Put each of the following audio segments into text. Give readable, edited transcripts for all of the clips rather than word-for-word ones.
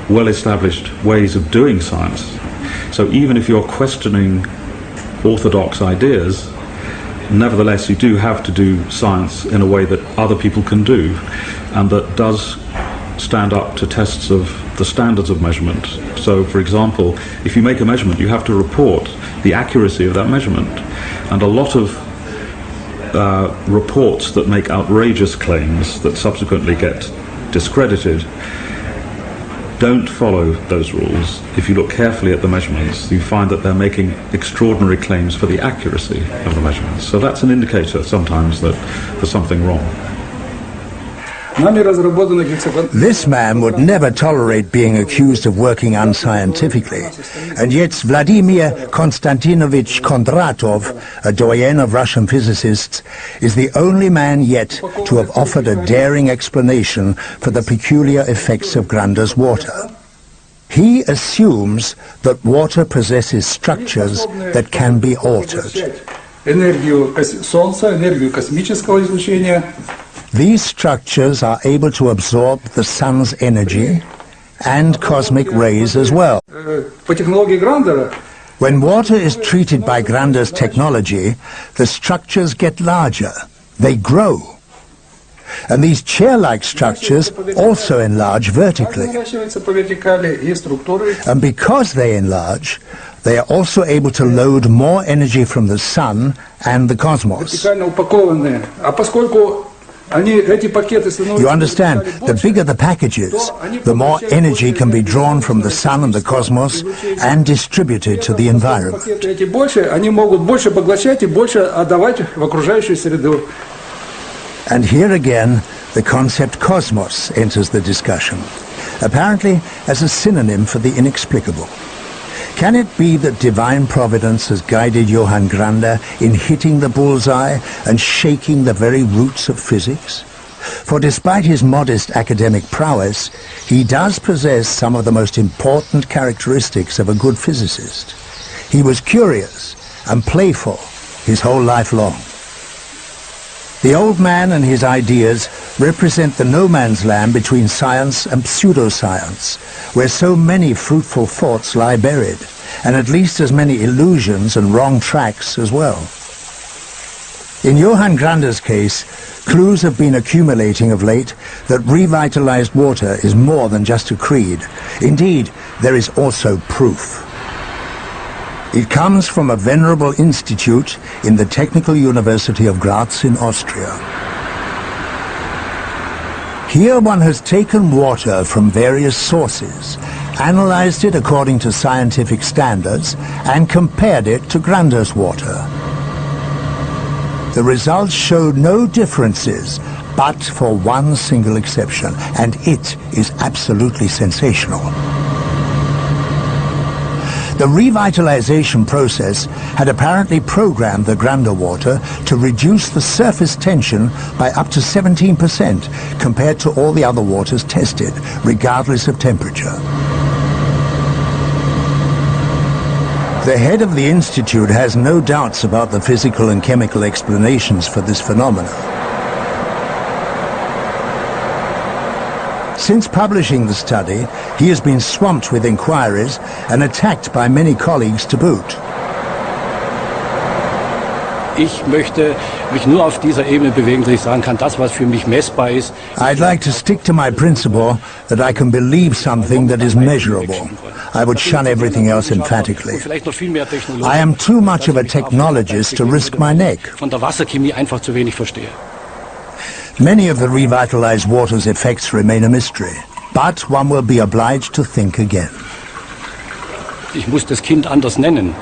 well-established ways of doing science. So even if you're questioning orthodox ideas, nevertheless you do have to do science in a way that other people can do, and that does stand up to tests of the standards of measurement. So, for example, if you make a measurement, you have to report the accuracy of that measurement. And a lot of reports that make outrageous claims that subsequently get discredited don't follow those rules. If you look carefully at the measurements, you find that they're making extraordinary claims for the accuracy of the measurements. So that's an indicator sometimes that there's something wrong. This man would never tolerate being accused of working unscientifically, and yet Vladimir Konstantinovich Kondratov, a doyen of Russian physicists, is the only man yet to have offered a daring explanation for the peculiar effects of Grander's water. He assumes that water possesses structures that can be altered. These structures are able to absorb the sun's energy and cosmic rays as well. When water is treated by Grander's technology, the structures get larger. They grow. And these chair-like structures also enlarge vertically. And because they enlarge, they are also able to load more energy from the sun and the cosmos. You understand, the bigger the packages, the more energy can be drawn from the sun and the cosmos and distributed to the environment. And here again, the concept cosmos enters the discussion, apparently as a synonym for the inexplicable. Can it be that divine providence has guided Johann Grander in hitting the bullseye and shaking the very roots of physics? For despite his modest academic prowess, he does possess some of the most important characteristics of a good physicist. He was curious and playful his whole life long. The old man and his ideas represent the no man's land between science and pseudoscience, where so many fruitful thoughts lie buried, and at least as many illusions and wrong tracks as well. In Johann Grander's case, clues have been accumulating of late that revitalized water is more than just a creed. Indeed, there is also proof. It comes from a venerable institute in the Technical University of Graz in Austria. Here one has taken water from various sources, analyzed it according to scientific standards, and compared it to Grander's water. The results showed no differences, but for one single exception, and it is absolutely sensational. The revitalization process had apparently programmed the Grander water to reduce the surface tension by up to 17% compared to all the other waters tested, regardless of temperature. The head of the institute has no doubts about the physical and chemical explanations for this phenomenon. Since publishing the study, he has been swamped with inquiries and attacked by many colleagues to boot. Ich möchte mich nur auf dieser Ebene bewegen, dass ich sagen kann, das, was für mich messbar ist. I'd like to stick to my principle that I can believe something that is measurable. I would shun everything else emphatically. I am too much of a technologist to risk my neck. Von der Wasserchemie einfach zu wenig verstehe. Many of the revitalized water's effects remain a mystery, but one will be obliged to think again. Ich muss das Kind anders nennen,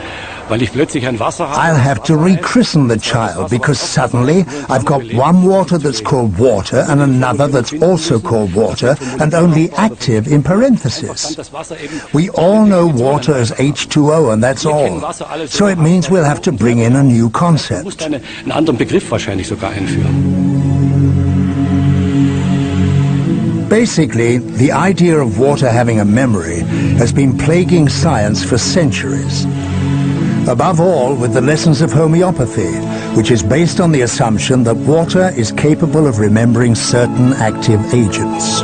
weil ich plötzlich ein Wasser habe. I'll have to rechristen the child because suddenly I've got one water that's called water and another that's also called water and only active in parentheses. We all know water as H2O and that's all. So it means we'll have to bring in a new concept. Du musst einen anderen Begriff wahrscheinlich sogar einführen. Basically, the idea of water having a memory has been plaguing science for centuries. Above all, with the lessons of homeopathy, which is based on the assumption that water is capable of remembering certain active agents.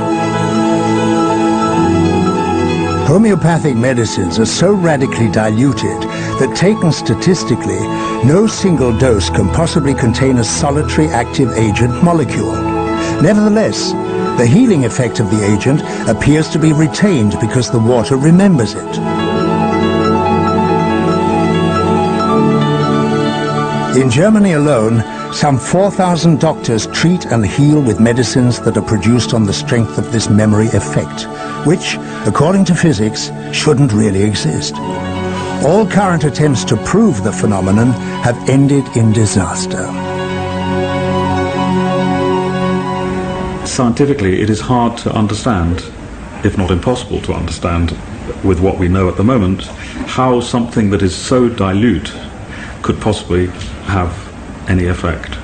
Homeopathic medicines are so radically diluted that taken statistically, no single dose can possibly contain a solitary active agent molecule. Nevertheless, the healing effect of the agent appears to be retained because the water remembers it. In Germany alone, some 4,000 doctors treat and heal with medicines that are produced on the strength of this memory effect, which, according to physics, shouldn't really exist. All current attempts to prove the phenomenon have ended in disaster. Scientifically, it is hard to understand, if not impossible to understand, with what we know at the moment, how something that is so dilute could possibly have any effect.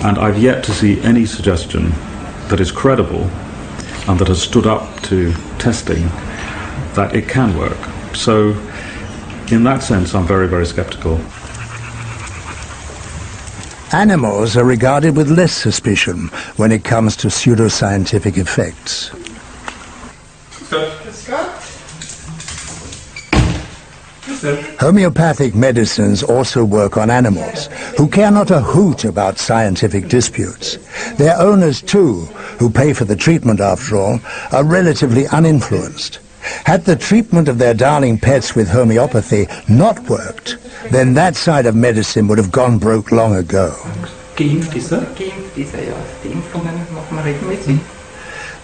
And I've yet to see any suggestion that is credible and that has stood up to testing that it can work. So in that sense, I'm very, very skeptical. Animals are regarded with less suspicion when it comes to pseudoscientific effects. Homeopathic medicines also work on animals, who care not a hoot about scientific disputes. Their owners, too, who pay for the treatment after all, are relatively uninfluenced. Had the treatment of their darling pets with homeopathy not worked, then that side of medicine would have gone broke long ago. Geimpft ist er? Geimpft ist er, ja. Die Impfungen machen wir regelmäßig.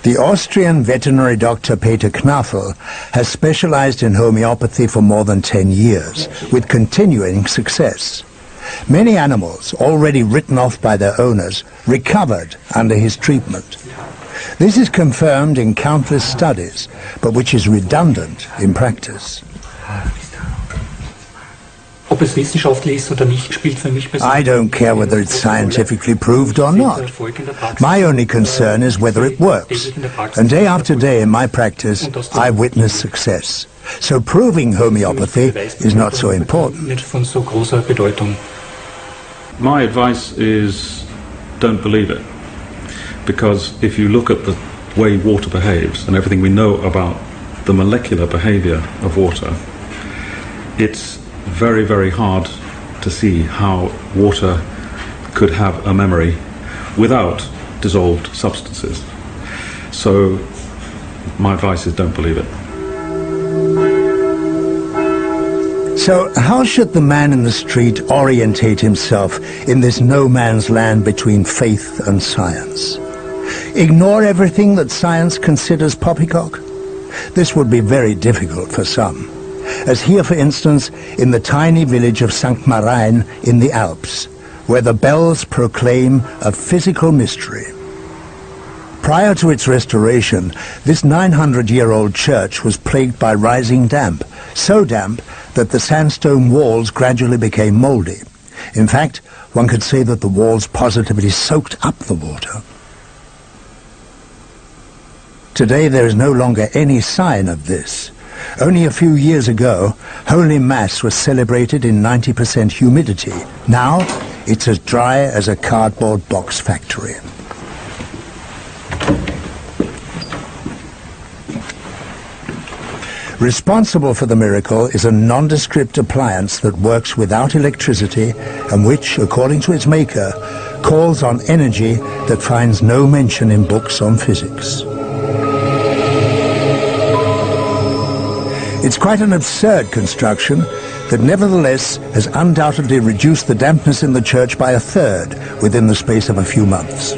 The Austrian veterinary doctor Peter Knafel has specialized in homeopathy for more than 10 years, with continuing success. Many animals, already written off by their owners, recovered under his treatment. This is confirmed in countless studies, but which is redundant in practice. Ob es wissenschaftlich ist oder nicht, spielt für mich persönlich. I don't care whether it's scientifically proved or not. My only concern is whether it works. And day after day in my practice, I witness success. So proving homeopathy is not so important. My advice is don't believe it. Because if you look at the way water behaves and everything we know about the molecular behavior of water, it's very, very hard to see how water could have a memory without dissolved substances. So my advice is don't believe it. So how should the man in the street orientate himself in this no man's land between faith and science? Ignore everything that science considers poppycock? This would be very difficult for some. As here, for instance, in the tiny village of St. Marijn in the Alps, where the bells proclaim a physical mystery. Prior to its restoration, this 900-year-old church was plagued by rising damp, so damp that the sandstone walls gradually became moldy. In fact, one could say that the walls positively soaked up the water. Today there is no longer any sign of this. Only a few years ago, Holy Mass was celebrated in 90% humidity. Now, it's as dry as a cardboard box factory. Responsible for the miracle is a nondescript appliance that works without electricity and which, according to its maker, calls on energy that finds no mention in books on physics. It's quite an absurd construction that nevertheless has undoubtedly reduced the dampness in the church by a third within the space of a few months.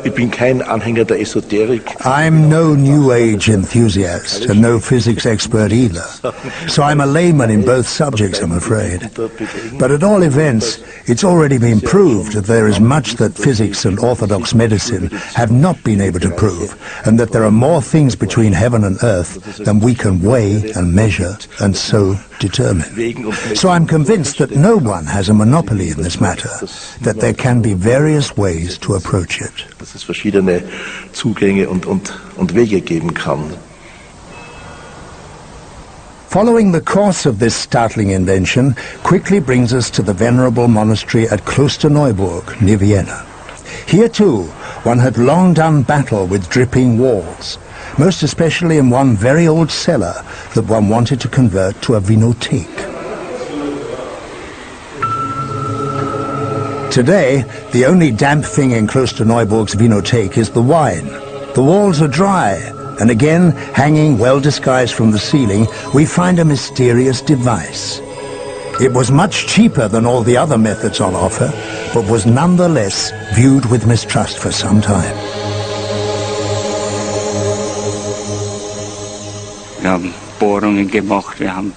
Ich bin kein Anhänger der Esoterik. I'm no New Age enthusiast and no physics expert either, so I'm a layman in both subjects, I'm afraid. But at all events, it's already been proved that there is much that physics and orthodox medicine have not been able to prove, and that there are more things between heaven and earth than we can weigh and measure and so determine. So I'm convinced that no one has a monopoly in this matter, that there can be various ways to approach it. Dass es verschiedene Zugänge und Wege geben kann. Following the course of this startling invention quickly brings us to the venerable monastery at Klosterneuburg, near Vienna. Here too, one had long done battle with dripping walls, most especially in one very old cellar that one wanted to convert to a vinothek. Today, the only damp thing in Klosterneuburg's vinothek is the wine. The walls are dry, and again, hanging well disguised from the ceiling, we find a mysterious device. It was much cheaper than all the other methods on offer, but was nonetheless viewed with mistrust for some time.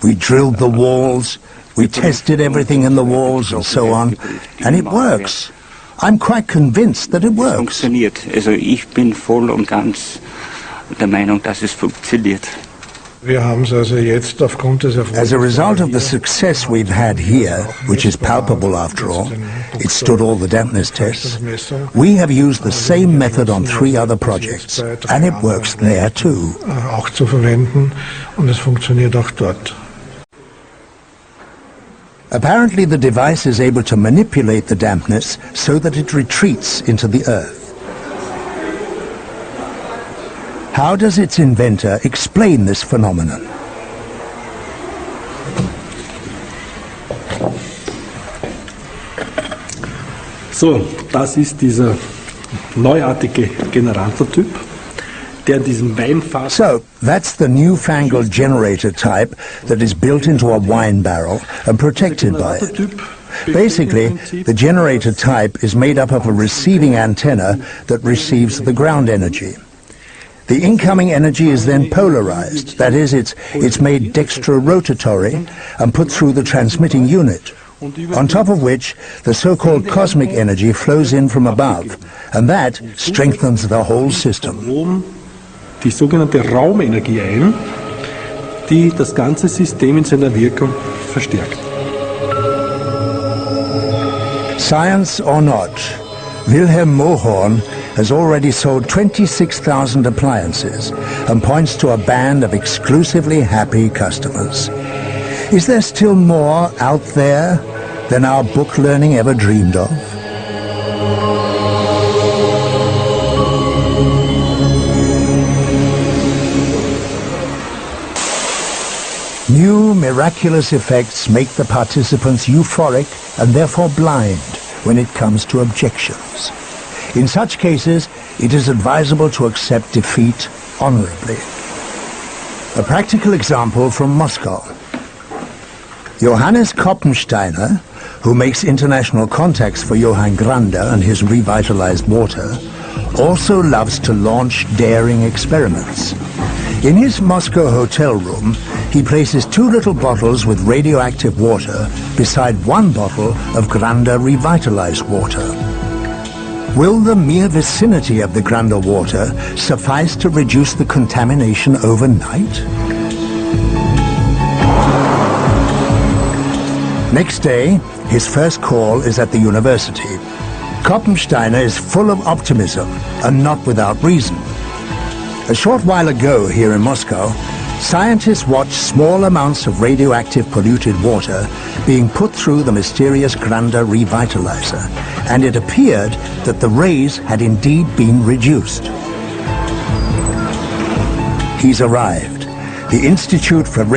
We drilled the walls, we tested everything in the walls and so on, and it works. I'm quite convinced that it works. As a result of the success we've had here, which is palpable after all, it stood all the dampness tests, we have used the same method on 3 other projects, and it works there too. Apparently the device is able to manipulate the dampness so that it retreats into the earth. How does its inventor explain this phenomenon? So, das ist dieser neuartige Generatortyp, der in diesem Weinfass. So, that's the newfangled generator type that is built into a wine barrel and protected by it. Basically, the generator type is made up of a receiving antenna that receives the ground energy. The incoming energy is then polarized, that is, it's made dextrorotatory and put through the transmitting unit, on top of which the so-called cosmic energy flows in from above, and that strengthens the whole system. Die sogenannte Raumenergie ein, die das ganze System in seiner Wirkung verstärkt. Science or not, Wilhelm Mohorn has already sold 26,000 appliances and points to a band of exclusively happy customers. Is there still more out there than our book learning ever dreamed of? New miraculous effects make the participants euphoric and therefore blind when it comes to objections. In such cases, it is advisable to accept defeat honorably. A practical example from Moscow. Johannes Koppensteiner, who makes international contacts for Johann Grande and his revitalized water, also loves to launch daring experiments. In his Moscow hotel room, he places 2 little bottles with radioactive water beside 1 bottle of Grande revitalized water. Will the mere vicinity of the Grande water suffice to reduce the contamination overnight? Next day, his first call is at the university. Koppensteiner is full of optimism, and not without reason. A short while ago here in Moscow, scientists watched small amounts of radioactive polluted water being put through the mysterious Grande revitalizer, and it appeared that the rays had indeed been reduced. He's arrived. The Institute for